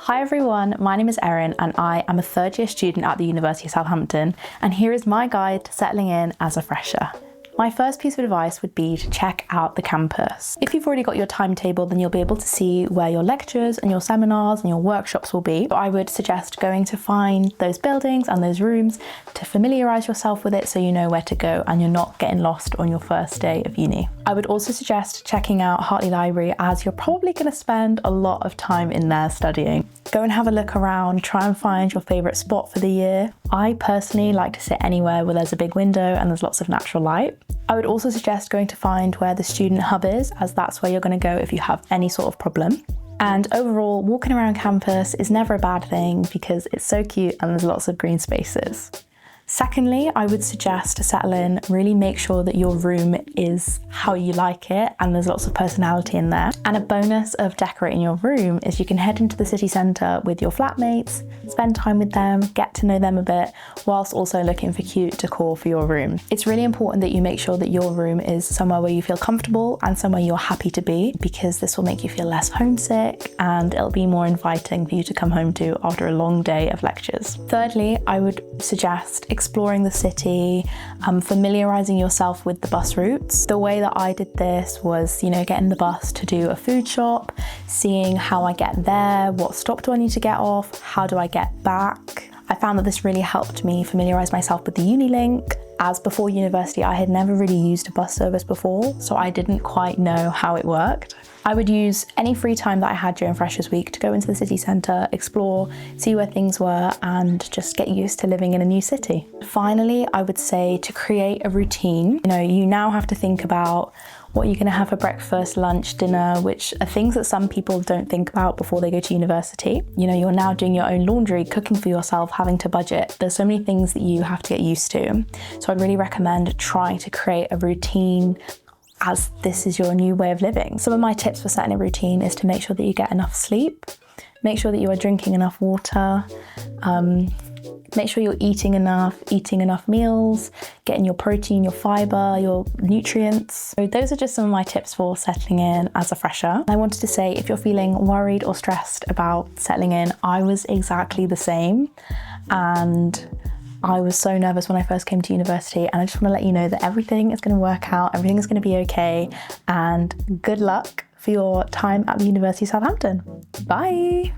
Hi everyone, my name is Erin and I am a third year student at the University of Southampton, and here is my guide to settling in as a fresher. My first piece of advice would be to check out the campus. If you've already got your timetable, then you'll be able to see where your lectures and your seminars and your workshops will be. I would suggest going to find those buildings and those rooms to familiarise yourself with it so you know where to go and you're not getting lost on your first day of uni. I would also suggest checking out Hartley Library, as you're probably going to spend a lot of time in there studying. Go and have a look around, try and find your favourite spot for the year. I personally like to sit anywhere where there's a big window and there's lots of natural light. I would also suggest going to find where the student hub is, as that's where you're going to go if you have any sort of problem. And overall, walking around campus is never a bad thing because it's so cute and there's lots of green spaces. Secondly, I would suggest to settle in, really make sure that your room is how you like it and there's lots of personality in there. And a bonus of decorating your room is you can head into the city centre with your flatmates, spend time with them, get to know them a bit, whilst also looking for cute decor for your room. It's really important that you make sure that your room is somewhere where you feel comfortable and somewhere you're happy to be, because this will make you feel less homesick and it'll be more inviting for you to come home to after a long day of lectures. Thirdly, I would suggest exploring the city, familiarising yourself with the bus routes. The way that I did this was, getting the bus to do a food shop, seeing how I get there, what stop do I need to get off, how do I get back. I found that this really helped me familiarise myself with the Unilink, as before university I had never really used a bus service before, so I didn't quite know how it worked. I would use any free time that I had during Freshers Week to go into the city centre, explore, see where things were, and just get used to living in a new city. Finally, I would say to create a routine. You now have to think about what you're going to have for breakfast, lunch, dinner, which are things that some people don't think about before they go to university. You're now doing your own laundry, cooking for yourself, having to budget. There's so many things that you have to get used to. So I'd really recommend trying to create a routine, as this is your new way of living. Some of my tips for setting a routine is to make sure that you get enough sleep, make sure that you are drinking enough water, make sure you're eating enough meals, getting your protein, your fibre, your nutrients. So those are just some of my tips for settling in as a fresher. I wanted to say, if you're feeling worried or stressed about settling in, I was exactly the same. And I was so nervous when I first came to university, and I just want to let you know that everything is going to work out, everything is going to be okay, and good luck for your time at the University of Southampton. Bye!